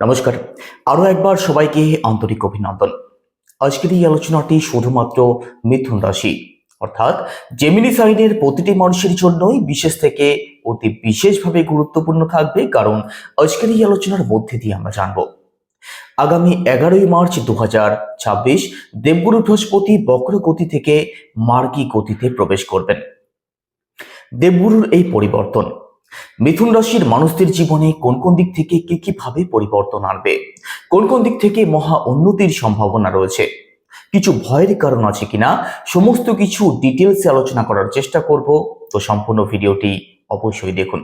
নমস্কার। আরো একবার সবাইকে আন্তরিক অভিনন্দন। আজকের এই আলোচনাটি শুধুমাত্র মিথুন রাশি অর্থাৎ জেমিনি সাইনের প্রতিটি মানুষের জন্যই বিশেষ থেকে অতি বিশেষভাবে গুরুত্বপূর্ণ থাকবে, কারণ আজকের এই আলোচনার মধ্যে দিয়ে আমরা জানব আগামী 11ই মার্চ 2026 দেবগুরু বৃহস্পতি বক্র গতি থেকে মার্গী গতিতে প্রবেশ করবেন। দেবগুরুর এই পরিবর্তন মিথুন রাশির মানুষদের জীবনে কোন কোন দিক থেকে কি কিভাবে পরিবর্তন আনবে, কোন কোন দিক থেকে মহা উন্নতির সম্ভাবনা রয়েছে, কিছু ভয়ের কারণ আছে কিনা, সমস্ত কিছু ডিটেলসে আলোচনা করার চেষ্টা করব। তো সম্পূর্ণ ভিডিওটি অবশ্যই দেখুন।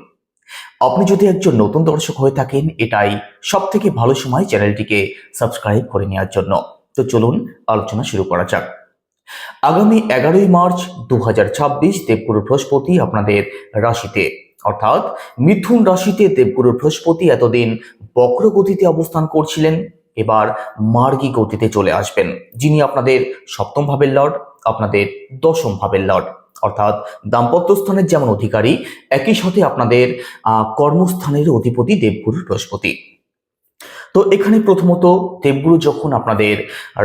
আপনি যদি একজন নতুন দর্শক হয়ে থাকেন, এটাই সব থেকে ভালো সময় চ্যানেলটিকে সাবস্ক্রাইব করে নেওয়ার জন্য। তো চলুন আলোচনা শুরু করা যাক। আগামী 11ই মার্চ 2026 দেবগুরু বৃহস্পতি আপনাদের রাশিতে অর্থাৎ মিথুন রাশিতে দেবগুরু বৃহস্পতি এতদিন বক্র গতিতে অবস্থান করছিলেন, এবার মার্গী গতিতে চলে আসবেন। যিনি আপনাদের সপ্তম ভাবের লর্ড, আপনাদের দশম ভাবের লর্ড, অর্থাৎ দাম্পত্য স্থানের যেমন অধিকারী, একই সাথে আপনাদের কর্মস্থানের অধিপতি দেবগুরু বৃহস্পতি। তো এখানে প্রথমত দেবগুরু যখন আপনাদের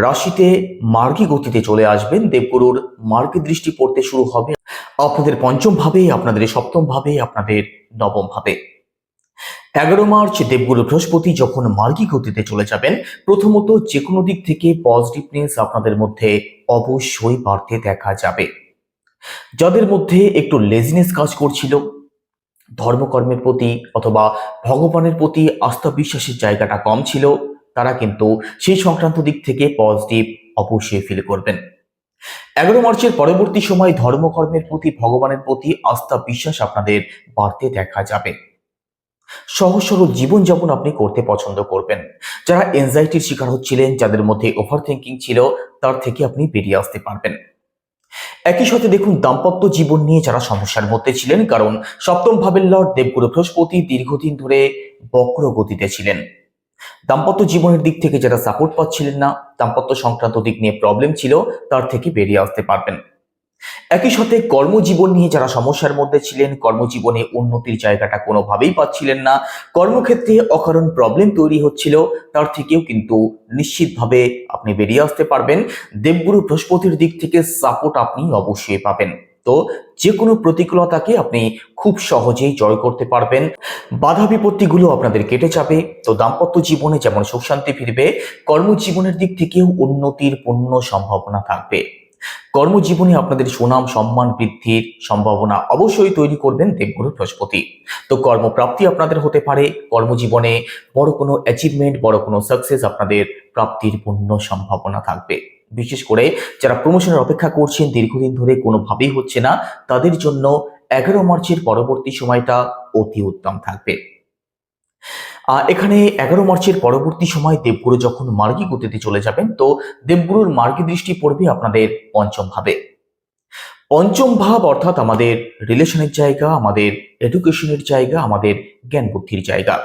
রাশিতে মার্গী গতিতে চলে আসবেন, দেবগুরুর মার্গী দৃষ্টি পড়তে শুরু হবে আপনাদের পঞ্চম ভাবে, আপনাদের সপ্তম ভাবে, আপনাদের নবম ভাবে। 11 মার্চ দেবগুরু বৃহস্পতি যখন মার্গী গতিতে চলে যাবেন, প্রথমত যে কোনো দিক থেকে পজিটিভনেস আপনাদের মধ্যে অবশ্যই বাড়তে দেখা যাবে। যাদের মধ্যে একটু লেজিনেস কাজ করছিল, ধর্মকর্মের প্রতি অথবা ভগবানের প্রতি আস্থা বিশ্বাসের জায়গাটা কম ছিল, তারা কিন্তু সেই সংক্রান্ত দিক থেকে পজিটিভ অবশ্যই ফিল করবেন। 11 মার্চের পরবর্তী সময় ধর্মকর্মের প্রতি ভগবানের প্রতি আস্থা বিশ্বাস আপনাদের বাড়তে দেখা যাবে। সহজ সরল জীবনযাপন আপনি করতে পছন্দ করবেন। যারা এনজাইটির শিকার হচ্ছিলেন, যাদের মধ্যে ওভার থিঙ্কিং ছিল, তার থেকে আপনি বেরিয়ে আসতে পারবেন। একই সাথে দেখুন দাম্পত্য জীবন নিয়ে যারা সমস্যার মধ্যে ছিলেন, কারণ সপ্তম ভাবের লর্ড দেবগুরু বৃহস্পতি দীর্ঘদিন ধরে বক্র গতিতে ছিলেন। দাম্পত্য জীবনের দিক থেকে যারা সাপোর্ট পাচ্ছিলেন না, দাম্পত্য সংক্রান্ত দিক নিয়ে প্রবলেম ছিল, তার থেকে বেরিয়ে আসতে পারবেন। একই সাথে কর্মজীবন নিয়ে যারা সমস্যার মধ্যে ছিলেন, কর্মজীবনে উন্নতির জায়গাটা কোনোভাবেই পাচ্ছিলেন না, কর্মক্ষেত্রে অকারণ প্রবলেম তৈরি হচ্ছিল, তার থেকেও কিন্তু নিশ্চিতভাবে আপনি বেরিয়ে আসতে পারবেন। দেবগুরু বৃহস্পতির দিক থেকে সাপোর্ট আপনি অবশ্যই পাবেন। তো যে কোনো প্রতিকূলতাকে আপনি খুব সহজেই জয় করতে পারবেন, বাধা বিপত্তিগুলো আপনাদের কেটে যাবে। তো দাম্পত্য জীবনে যেমন সুখ শান্তি ফিরবে, কর্মজীবনের দিক থেকেও উন্নতির পূর্ণ সম্ভাবনা থাকবে। কর্মজীবনে আপনাদের সুনাম সম্মান বৃদ্ধির সম্ভাবনা অবশ্যই তৈরি করবেন দেবগুরু বৃহস্পতি। তো কর্মপ্রাপ্তি আপনাদের হতে পারে, কর্মজীবনে বড় কোনো অ্যাচিভমেন্ট, বড় কোনো সাকসেস আপনাদের প্রাপ্তির পূর্ণ সম্ভাবনা থাকবে। বিশেষ করে যারা প্রমোশনের অপেক্ষা করছেন, দীর্ঘদিন ধরে কোনোভাবেই হচ্ছে না, তাদের জন্য 11 মার্চের পরবর্তী সময়টা অতি উত্তম থাকবে। এখানে 11 মার্চের পরবর্তী সময় দেবগুরু যখন মার্গী গতিতে চলে যাবেন, তো দেবগুরুর মার্গী দৃষ্টি পড়বে আপনাদের পঞ্চম ভাবে। পঞ্চম ভাব অর্থাৎ আমাদের রিলেশনের জায়গা, আমাদের এডুকেশনের জায়গা, আমাদের জ্ঞান বুদ্ধির জায়গা।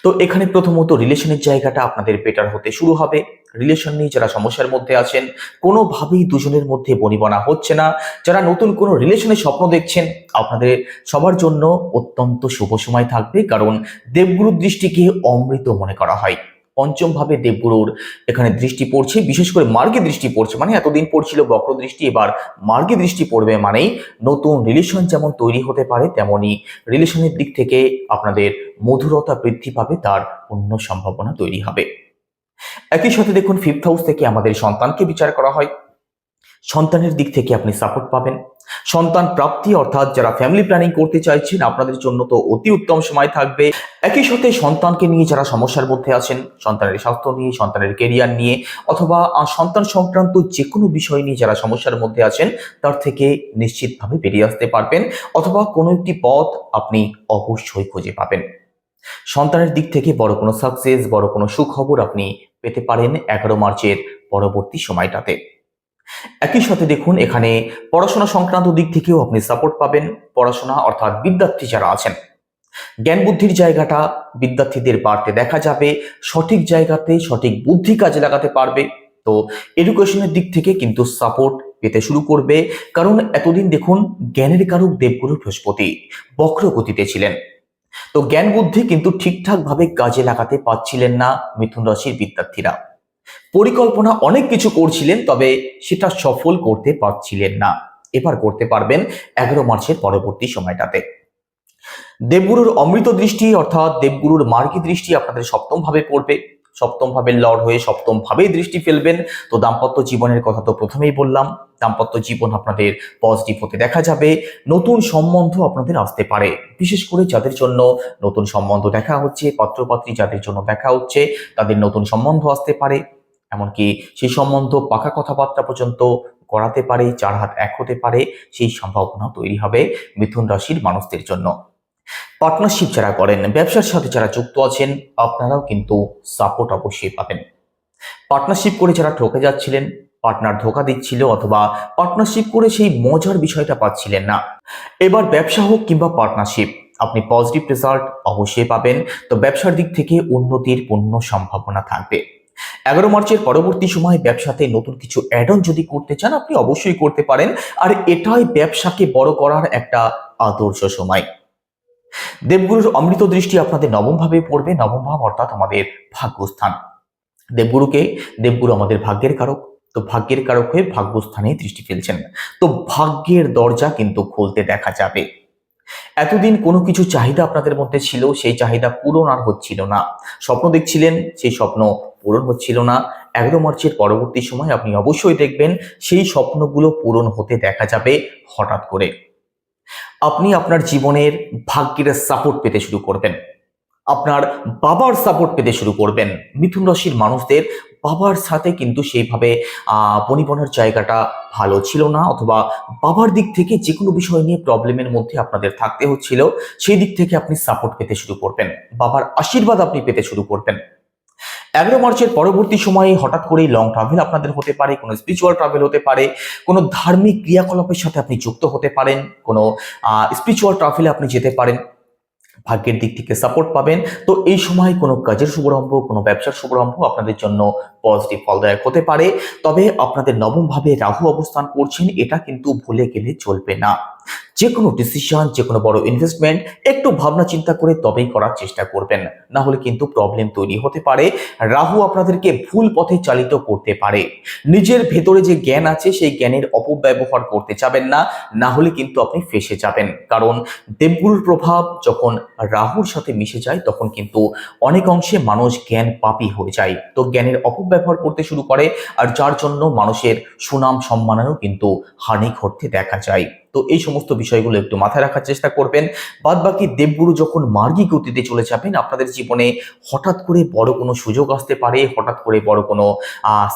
তো এখানে প্রথমত রিলেশনের জায়গাটা আপনাদের বেটার হতে শুরু হবে। রিলেশন নিয়ে যারা সমস্যার মধ্যে আছেন, কোনোভাবেই দুজনের মধ্যে বনিবনা হচ্ছে না, যারা নতুন কোনো রিলেশনের স্বপ্ন দেখছেন, আপনাদের সবার জন্য অত্যন্ত শুভ সময় থাকবে, কারণ দেবগুরুর দৃষ্টিকে অমৃত মনে করা হয়। পঞ্চম ভাবে দেবগুরুর এখানে দৃষ্টি পড়ছে, বিশেষ করে মার্গী দৃষ্টি পড়ছে, মানে এতদিন পড়ছিল বক্র দৃষ্টি, এবার মার্গী দৃষ্টি পড়বে, মানেই নতুন রিলেশন যেমন তৈরি হতে পারে, তেমনি রিলেশনের দিক থেকে আপনাদের মধুরতা বৃদ্ধি পাবে, তার পূর্ণ সম্ভাবনা তৈরি হবে। একই সাথে দেখুন ফিফথ হাউস থেকে আমাদের সন্তানকে বিচার করা হয়। সন্তানের দিক থেকে আপনি সাপোর্ট পাবেন। সন্তান প্রাপ্তি অর্থাৎ যারা ফ্যামিলি প্ল্যানিং করতে চাইছেন, আপনাদের জন্য তো অতি উত্তম সময় থাকবে। একই সাথে সন্তানকে নিয়ে যারা সমস্যার মধ্যে আছেন, সন্তানের স্বাস্থ্য নিয়ে, সন্তানের কেরিয়ার নিয়ে, অথবা সন্তান সংক্রান্ত যে কোনো বিষয় নিয়ে যারা সমস্যার মধ্যে আছেন, তার থেকে নিশ্চিতভাবে বেরিয়ে আসতে পারবেন, অথবা কোনো একটি পথ আপনি অবশ্যই খুঁজে পাবেন। সন্তানের দিক থেকে বড় কোনো সাকসেস, বড় কোনো সুখবর আপনি পেতে পারেন 11 মার্চের পরবর্তী সময়টাতে। একই সাথে দেখুন এখানে পড়াশোনা সংক্রান্ত দিক থেকেও আপনি সাপোর্ট পাবেন। পড়াশোনা অর্থাৎ বিদ্যার্থী যারা আছেন, জ্ঞান বুদ্ধির জায়গাটা বিদ্যার্থীদের বাড়তে দেখা যাবে, সঠিক জায়গাতে সঠিক বুদ্ধি কাজে লাগাতে পারবে। তো এডুকেশনের দিক থেকে কিন্তু সাপোর্ট পেতে শুরু করবে, কারণ এতদিন দেখুন জ্ঞানের কারক দেবগুরু বৃহস্পতি বক্র গতিতে ছিলেন। তো জ্ঞান বুদ্ধি কিন্তু ঠিকঠাক ভাবে কাজে লাগাতে পারছিলেন না মিথুন রাশির বিদ্যার্থীরা। পরিকল্পনা অনেক কিছু করছিলেন, তবে সেটা সফল করতে পারছিলেন না। এবার করতে পারবেন 11 মার্চের পরবর্তী সময়টাতে। দেবগুরুর অমৃত দৃষ্টি অর্থাৎ দেবগুরুর মার্গী দৃষ্টি আপনাদের সপ্তম ভাবে পড়বে। সপ্তম ভাবের লর্ড হয়ে সপ্তম ভাবেই দৃষ্টি ফেলবেন। তো দাম্পত্য জীবনের কথা তো প্রথমেই বললাম, দাম্পত্য জীবন আপনাদের পজিটিভ হতে দেখা যাবে। নতুন সম্বন্ধ আপনাদের আসতে পারে, বিশেষ করে যাদের জন্য নতুন সম্বন্ধ দেখা হচ্ছে, পাত্রপাত্রী যাদের জন্য দেখা হচ্ছে, তাদের নতুন সম্বন্ধ আসতে পারে। এমনকি সেই সম্বন্ধ পাকা কথাবার্তা পর্যন্ত করাতে পারে, 4 হাত 1 হতে পারে, সেই সম্ভাবনা তৈরি হবে মিথুন রাশির মানুষদের জন্য। পার্টনারশিপ যারা করেন, ব্যবসার সাথে যারা যুক্ত আছেন, আপনারাও কিন্তু সাপোর্ট অবশ্যই পাবেন। পার্টনারশিপ করে যারা ঠকে যাচ্ছিলেন, পার্টনার ধোকা দিচ্ছিল অথবা পার্টনারশিপ করে সেই মজার বিষয়টা পাচ্ছিলেন না, এবার ব্যবসা হোক কিংবা পার্টনারশিপ, আপনি পজিটিভ রেজাল্ট অবশ্যই পাবেন। তো ব্যবসার দিক থেকে উন্নতির পূর্ণ সম্ভাবনা থাকবে। 11 মার্চের পরবর্তী সময় ব্যবসাতে নতুন কিছু অ্যাড অন যদি করতে চান, আপনি অবশ্যই করতে পারেন। আর এটাই ব্যবসাকে বড় করার একটা আদর্শ সময়। দেবগুরুর অমৃত দৃষ্টি আপনাদের নবম ভাবে পড়বে। নবম ভাব অর্থাৎ আমাদের ভাগ্যস্থান। দেবগুরু আমাদের ভাগ্যের কারক। তো ভাগ্যের কারক হয়ে ভাগ্যস্থানে দৃষ্টি ফেলছেন। তো ভাগ্যের দরজা কিন্তু খুলতে দেখা যাবে। এতদিন কোনো কিছু চাহিদা আপনাদের মধ্যে ছিল, সেই চাহিদা পূরণ আর হচ্ছিল না। স্বপ্ন দেখছিলেন, সেই স্বপ্ন পূরণ হচ্ছিল না। 11 মার্চের পরবর্তী সময় আপনি অবশ্যই দেখবেন সেই স্বপ্নগুলো পূরণ হতে দেখা যাবে হঠাৎ করে। আপনি আপনার জীবনের ভাগ্যের সাপোর্ট পেতে শুরু করবেন। আপনার বাবার সাপোর্ট পেতে শুরু করবেন। মিথুন রাশির মানুষদের বাবার সাথে কিন্তু সেইভাবে বনিবনার জায়গাটা ভালো ছিল না, অথবা বাবার দিক থেকে যে কোনো বিষয় নিয়ে প্রবলেমের মধ্যে আপনাদের থাকতে হচ্ছিল, সেই দিক থেকে আপনি সাপোর্ট পেতে শুরু করবেন। বাবার আশীর্বাদ আপনি পেতে শুরু করবেন। 11 মার্চের পরবর্তী সময়ে হঠাৎ করেই লং ট্রাভেল আপনাদের হতে পারে, কোনো স্পিরিচুয়াল ট্রাভেল হতে পারে, কোনো ধার্মিক ক্রিয়াকলাপের সাথে আপনি যুক্ত হতে পারেন, কোনো স্পিরিচুয়াল ট্রাভেলে আপনি যেতে পারেন। ভাগ্যের দিক থেকে সাপোর্ট পাবেন। তো এই সময় কোনো কাজের শুভারম্ভ, কোনো ব্যবসার শুভারম্ভ আপনাদের জন্য পজিটিভ ফলদায়ক হতে পারে। তবে আপনাদের নবম ভাবে রাহু অবস্থান করছেন, এটা কিন্তু ভুলে গেলে চলবে না। যে কোনো ডিসিশন, যে কোনো বড় ইনভেস্টমেন্ট একটু ভাবনা চিন্তা করে তবেই করার চেষ্টা করবেন, না হলে কিন্তু প্রবলেম তৈরি হতে পারে। রাহু আপনাদেরকে ভুল পথে চালিত করতে পারে। নিজের ভেতরে যে জ্ঞান আছে সেই জ্ঞানের অপব্যবহার করতে যাবেন না, না হলে কিন্তু আপনি ফেঁসে যাবেন। কারণ দেবগুরুর প্রভাব যখন রাহুর সাথে মিশে যায়, তখন কিন্তু অনেক অংশে মানুষ জ্ঞান পাপী হয়ে যায়। তো জ্ঞানের অপব্যবহার করতে শুরু করে, আর যার জন্য মানুষের সুনাম সম্মানেরও কিন্তু হানি ঘটতে দেখা যায়। তো এই সমস্ত বিষয়গুলো একটু মাথায় রাখার চেষ্টা করবেন। বাদ বাকি দেবগুরু যখন মার্গী গতিতে চলে যাবেন, আপনাদের জীবনে হঠাৎ করে বড় কোনো সুযোগ আসতে পারে, হঠাৎ করে বড় কোনো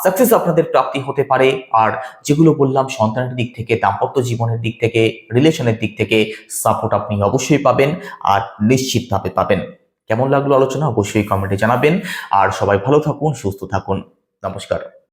সাকসেস আপনাদের প্রাপ্তি হতে পারে। আর যেগুলো বললাম, সন্তানের দিক থেকে, দাম্পত্য জীবনের দিক থেকে, রিলেশনের দিক থেকে সাপোর্ট আপনি অবশ্যই পাবেন, আর নিশ্চিতভাবে পাবেন। কেমন লাগলো আলোচনা অবশ্যই কমেন্টে জানাবেন। আর সবাই ভালো থাকুন, সুস্থ থাকুন। নমস্কার।